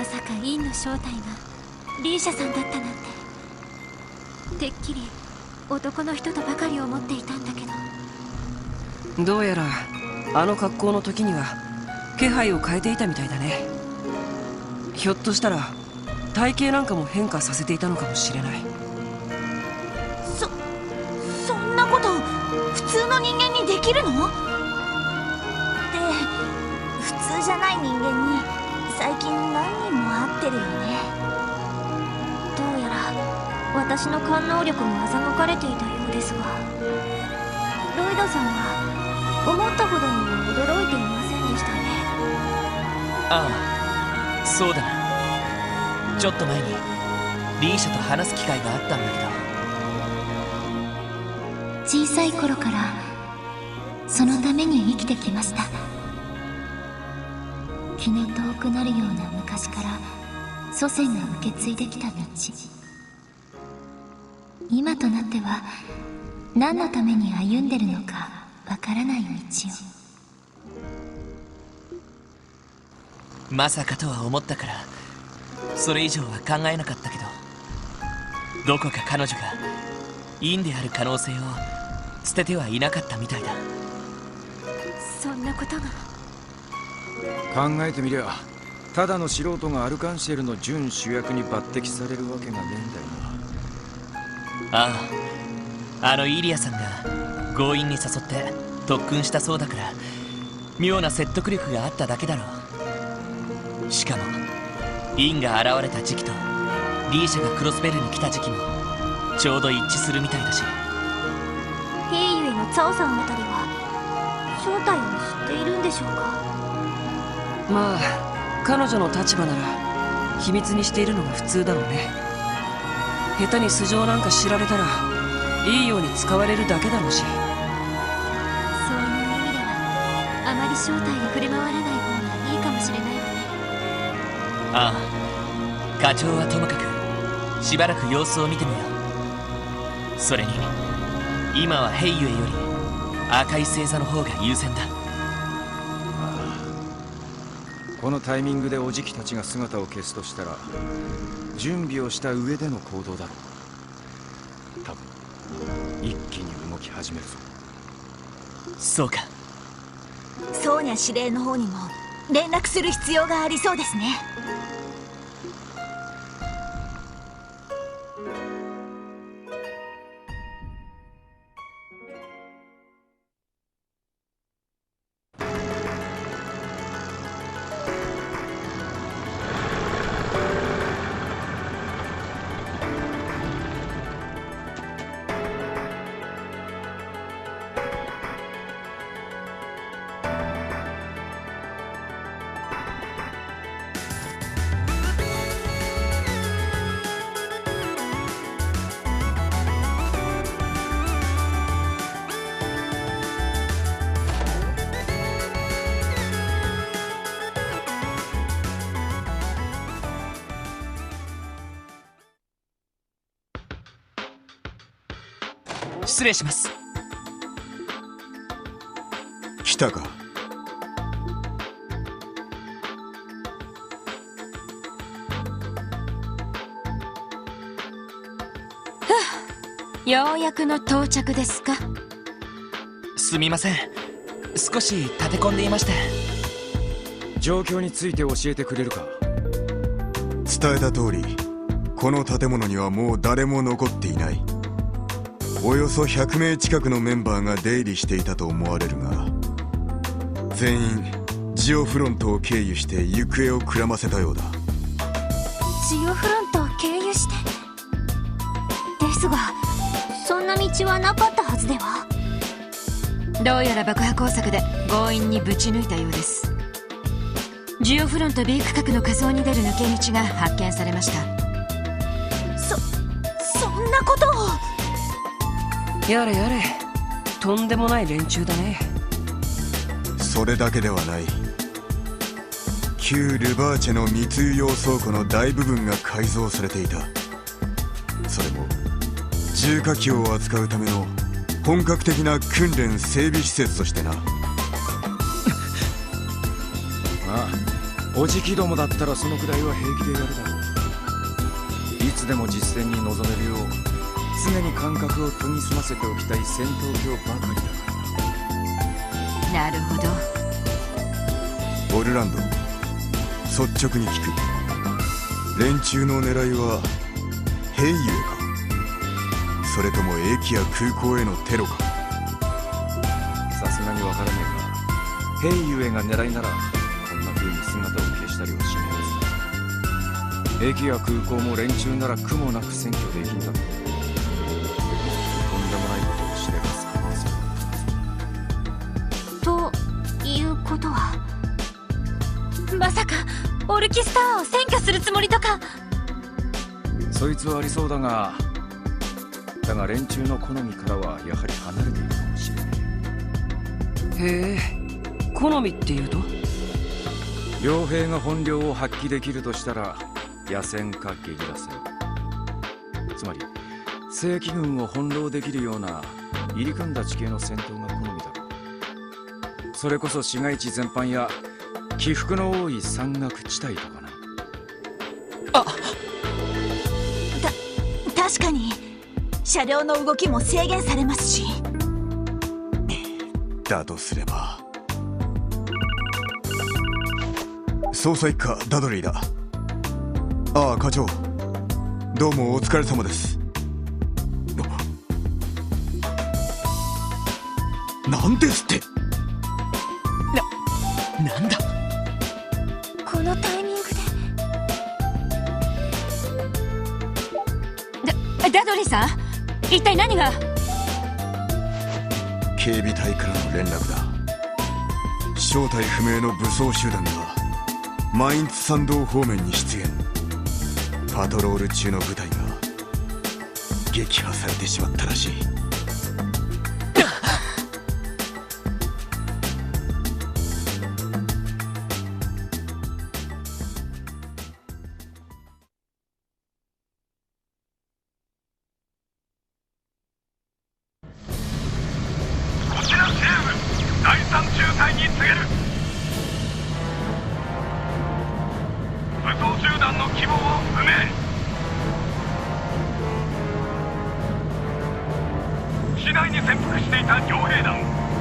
まさかインの正体がリーシャさんだったなんて。てっきり男の人とばかり思っていたんだけど。どうやらあの格好の時には気配を変えていたみたいだね。ひょっとしたら体型なんかも変化させていたのかもしれない。そんなこと普通の人間にできるの？で、普通じゃない人間に最近何人も会ってるよね。どうやら私の感能力も欺かれていたようですが、ロイドさんは思ったほどには驚いていませんでしたね。ああ、そうだな。ちょっと前にリーシャと話す機会があったんだけど。小さい頃からそのために生きてきました。気の遠くなるような昔から祖先が受け継いできた道、今となっては何のために歩んでるのかわからない道を。まさかとは思ったからそれ以上は考えなかったけど、どこか彼女がインである可能性を捨ててはいなかったみたいだ。そんなことが。考えてみりゃただの素人がアルカンシェルの準主役に抜擢されるわけがねえんだよな。ああ、あのイリアさんが強引に誘って特訓したそうだから妙な説得力があっただけだろう。しかもインが現れた時期とリーシャがクロスベルに来た時期もちょうど一致するみたいだし。ヘイユエのツァオさんあたりは正体を知っているんでしょうか？まあ彼女の立場なら秘密にしているのが普通だろうね。下手に素性なんか知られたらいいように使われるだけだろうし。そういう意味ではあまり正体に触れ回らない方がいいかもしれないわね。ああ、課長はともかくしばらく様子を見てみよう。それに今はヘイユエより赤い星座の方が優先だ。このタイミングでおじきたちが姿を消すとしたら準備をした上での行動だろう。多分一気に動き始めるぞ。そうか。ソーニャ司令の方にも連絡する必要がありそうですね。失礼します。来たか。ようやくの到着ですか？すみません、少し立て込んでいまして。状況について教えてくれるか？伝えた通りこの建物にはもう誰も残っていない。およそ100名近くのメンバーが出入りしていたと思われるが、全員ジオフロントを経由して行方をくらませたようだ。ジオフロントを経由してですが、そんな道はなかったはずでは。どうやら爆破工作で強引にぶち抜いたようです。ジオフロント B 区画の下層に出る抜け道が発見されました。そんなことを。やれやれ、とんでもない連中だね。それだけではない。旧ルバーチェの密輸用倉庫の大部分が改造されていた。それも重火器を扱うための本格的な訓練整備施設としてな。ああ、おじきどもだったらそのくらいは平気でやるだろう。いつでも実戦に臨めるよう常に感覚を研ぎ澄ませておきたい戦闘狂ばかりだからなるほど。オルランド、率直に聞く。連中の狙いは兵ゆえか、それとも駅や空港へのテロか。さすがにわからねえが兵ゆえが狙いならこんな風に姿を消したりはしないはずだ。駅や空港も連中なら苦もなく占拠できんだろう。とんでもないことを知ればということは、まさかオルキスターを占拠するつもりとか。そいつはありそうだが連中の好みからはやはり離れているかもしれない。へえ、好みっていうと？傭兵が本領を発揮できるとしたら野戦かゲリラ戦、つまり正規軍を翻弄できるような入り組んだ地形の戦闘が好みだろう。それこそ市街地全般や起伏の多い山岳地帯とかな。確かに車両の動きも制限されますし。だとすれば捜査一課ダドリーだ。ああ課長、どうもお疲れ様です。なんですって。なんだこのタイミングで。ダドリーさん、一体何が？警備隊からの連絡だ。正体不明の武装集団がマインツ山道方面に出現。パトロール中の部隊が撃破されてしまったらしい。第3中隊に告げる。武装集団の規模を不明。市内に潜伏していた傭兵団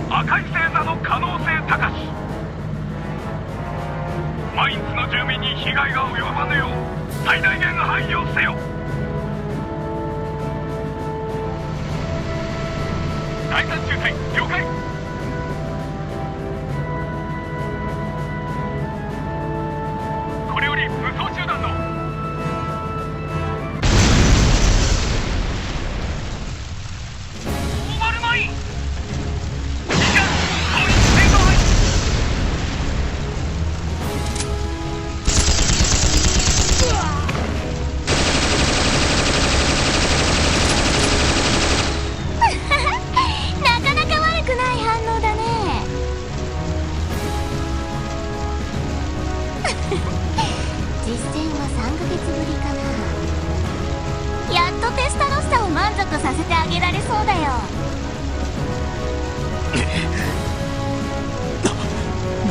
赤い星座の可能性高し。マインツの住民に被害が及ばぬよう最大限配慮せよ。第3中隊了解。これより武装集団のオーバルマイン実戦は3ヶ月ぶりかな。やっとテスタロッサを満足させてあげられそうだよ。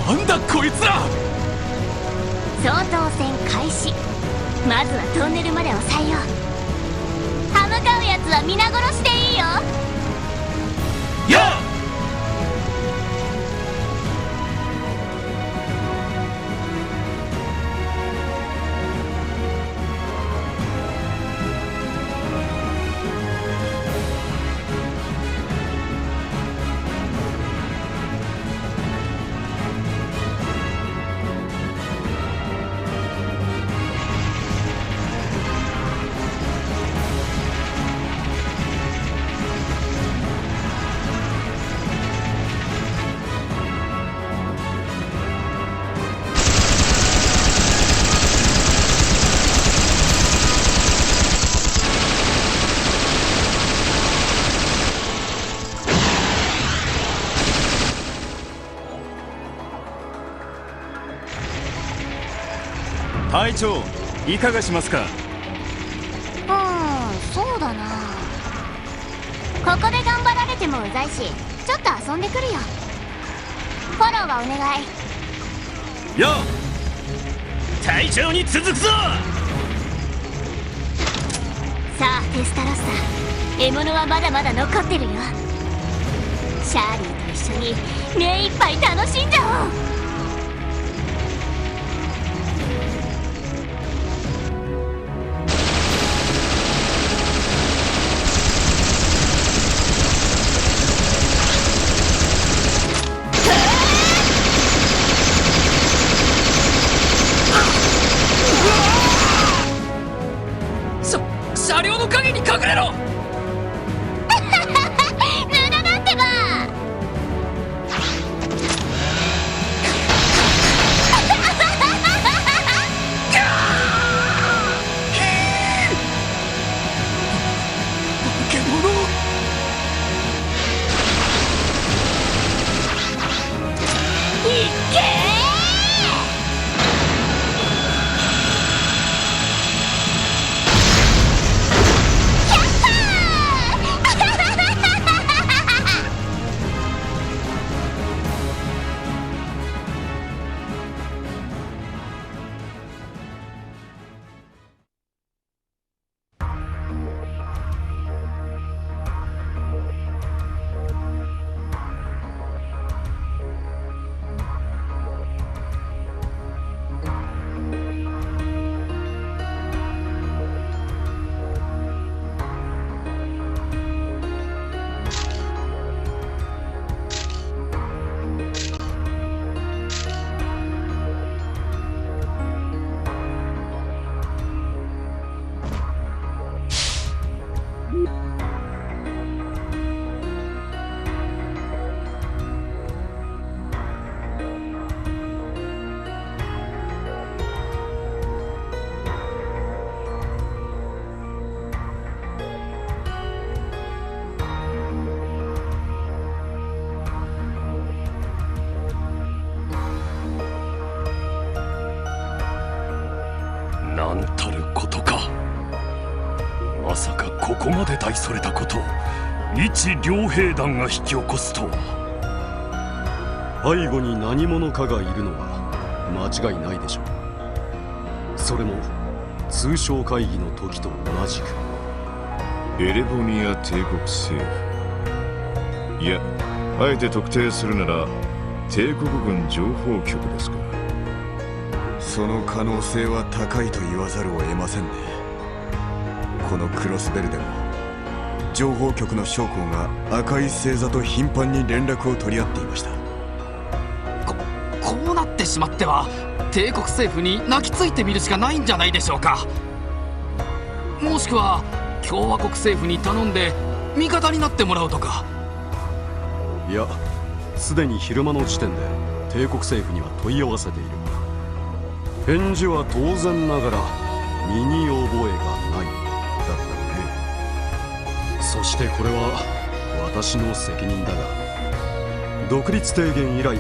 なんだこいつら。総統戦開始。まずはトンネルまで抑えよう。歯向かうやつは皆殺しでいいよ。やあ。隊長、いかがしますか。そうだな。ここで頑張られてもうざいし、ちょっと遊んでくるよ。フォローはお願い。やあ。隊長に続くぞ。さあテスタロッサ、獲物はまだまだ残ってるよ。シャーリーと一緒に目いっぱい楽しんじゃおう。車両の陰に隠れろ。無駄だってば。いっけー。なんたることか。まさかここまで大それたことを一両兵団が引き起こすとは。背後に何者かがいるのは間違いないでしょう。それも通商会議の時と同じく。エレボニア帝国政府、いや、あえて特定するなら帝国軍情報局ですか。その可能性は高いと言わざるを得ませんね。このクロスベルでも情報局の将校が赤い星座と頻繁に連絡を取り合っていました。こうなってしまっては帝国政府に泣きついてみるしかないんじゃないでしょうか。もしくは共和国政府に頼んで味方になってもらうとか。いや、すでに昼間の時点で帝国政府には問い合わせている。返事は当然ながら身に覚えがないだったね。そしてこれは私の責任だが、独立提言以来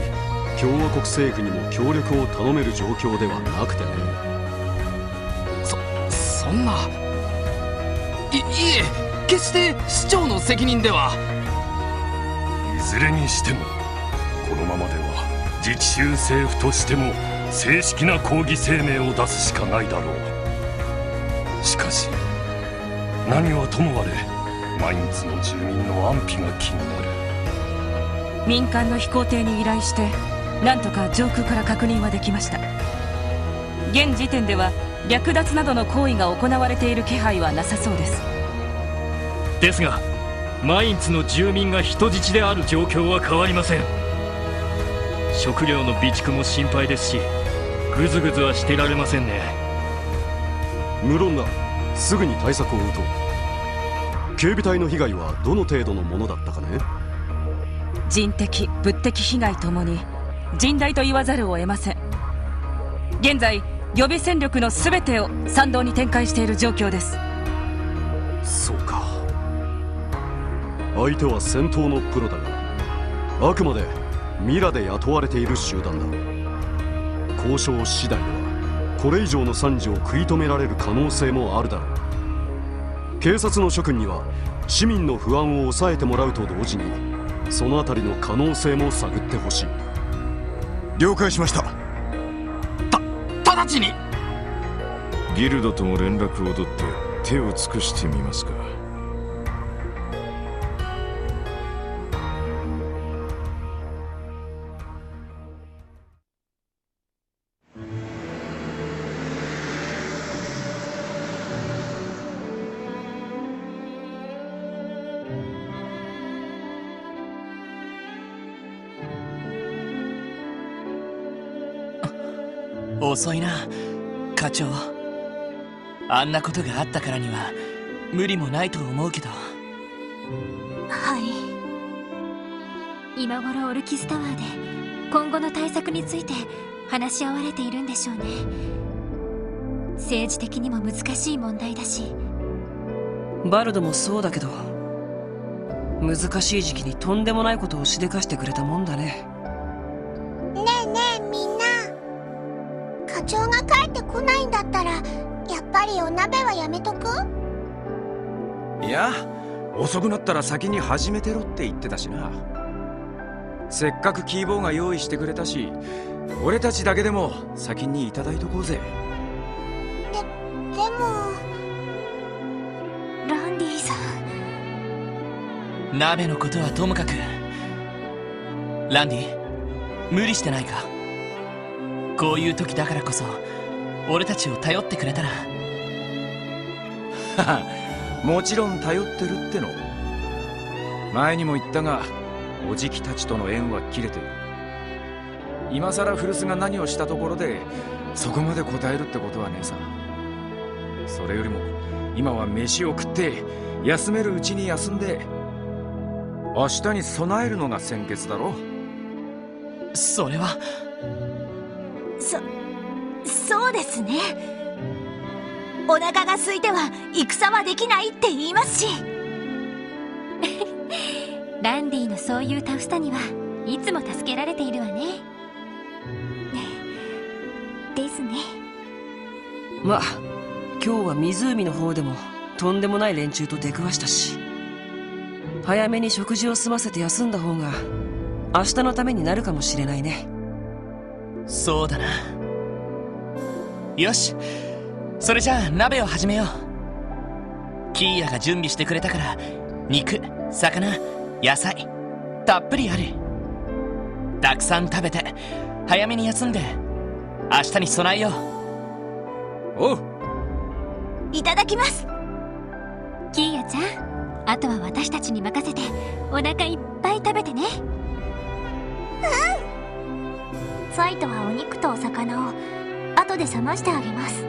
共和国政府にも協力を頼める状況ではなくてね。そんな。いえ、決して市長の責任では。いずれにしてもこのままでは自治州政府としても正式な抗議声明を出すしかないだろう。しかし何はともあれマインツの住民の安否が気になる。民間の飛行艇に依頼してなんとか上空から確認はできました。現時点では略奪などの行為が行われている気配はなさそうです。ですがマインツの住民が人質である状況は変わりません。食料の備蓄も心配ですし、ぐずぐずはしてられませんね。無論だ、すぐに対策を打とう。警備隊の被害はどの程度のものだったかね。人的物的被害ともに甚大と言わざるを得ません。現在予備戦力の全てを参道に展開している状況です。そうか。相手は戦闘のプロだが、あくまでミラで雇われている集団だ。交渉次第ではこれ以上の惨事を食い止められる可能性もあるだろう。警察の諸君には市民の不安を抑えてもらうと同時にそのあたりの可能性も探ってほしい。了解しました。直ちにギルドとも連絡を取って手を尽くしてみますか。遅いな課長。あんなことがあったからには無理もないと思うけど。はい。今頃オルキスタワーで今後の対策について話し合われているんでしょうね。政治的にも難しい問題だし。バルドもそうだけど、難しい時期にとんでもないことをしでかしてくれたもんだね。ねえねえみんな、課長が帰ってこないんだったらやっぱりお鍋はやめとく？いや、遅くなったら先に始めてろって言ってたしな。せっかくキーボーが用意してくれたし、俺たちだけでも先にいただいとこうぜ。でもランディさん、鍋のことはともかく、ランディ無理してないか。こういう時だからこそ俺たちを頼ってくれたら。もちろん頼ってるっての。前にも言ったが、おじきたちとの縁は切れている。今さら古巣が何をしたところでそこまで答えるってことはねえさ。それよりも今は飯を食って休めるうちに休んで明日に備えるのが先決だろ。それはそうですね。お腹が空いては戦はできないって言いますし。ランディのそういうタフさにはいつも助けられているわね。ですね。まあ今日は湖の方でもとんでもない連中と出くわしたし、早めに食事を済ませて休んだ方が明日のためになるかもしれないね。そうだな。よし、それじゃあ鍋を始めよう。キーヤが準備してくれたから、肉、魚、野菜たっぷりある。たくさん食べて早めに休んで明日に備えよう。おう、いただきます。キーヤちゃん、あとは私たちに任せてお腹いっぱい食べてね。ファイトはお肉とお魚を後で冷ましてあげます。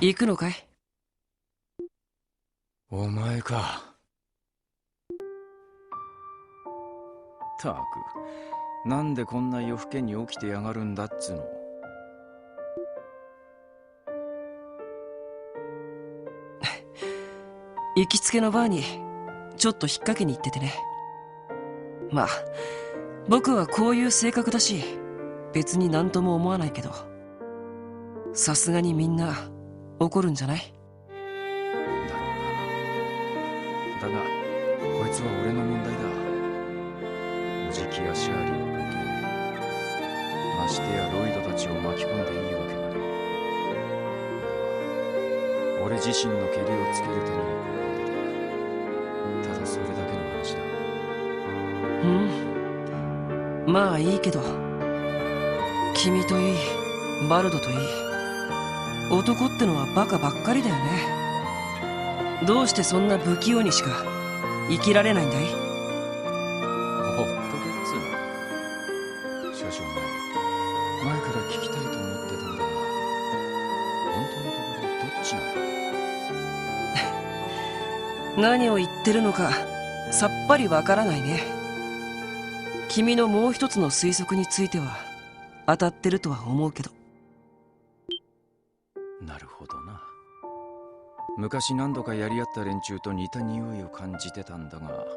行くのかい？お前か。たく、なんでこんな夜更けに起きてやがるんだっつの。行きつけのバーにちょっと引っ掛けに行っててね。まあ僕はこういう性格だし別になんとも思わないけど、さすがにみんな怒るんじゃない？だがこいつは俺の問題だ。おじジキやシャーリーは関係ない。ましてやロイドたちを巻き込んでいいわけがねえ。俺自身のケリをつけるためにここを出た。ただそれだけの話だ。まあいいけど、君といいバルドといい、男ってのはバカばっかりだよね。どうしてそんな不器用にしか生きられないんだい？ほっとけっつうの。しかしお前、前から聞きたいと思ってたんだが、本当のところどっちなんだ？何を言ってるのかさっぱりわからないね。君のもう一つの推測については当たってるとは思うけど。なるほどな。昔何度かやり合った連中と似た匂いを感じてたんだが、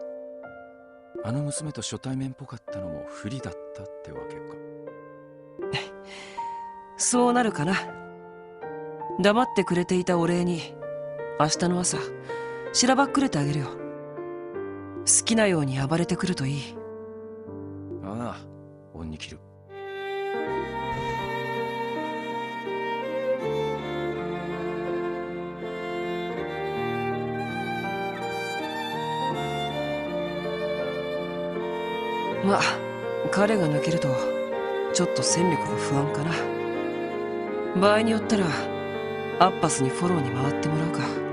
あの娘と初対面っぽかったのも不利だったってわけか。そうなるかな。黙ってくれていたお礼に明日の朝しらばっくれてあげるよ。好きなように暴れてくるといい。ああ、恩に切る。まあ彼が抜けるとちょっと戦力が不安かな。場合によったらアッパスにフォローに回ってもらうか。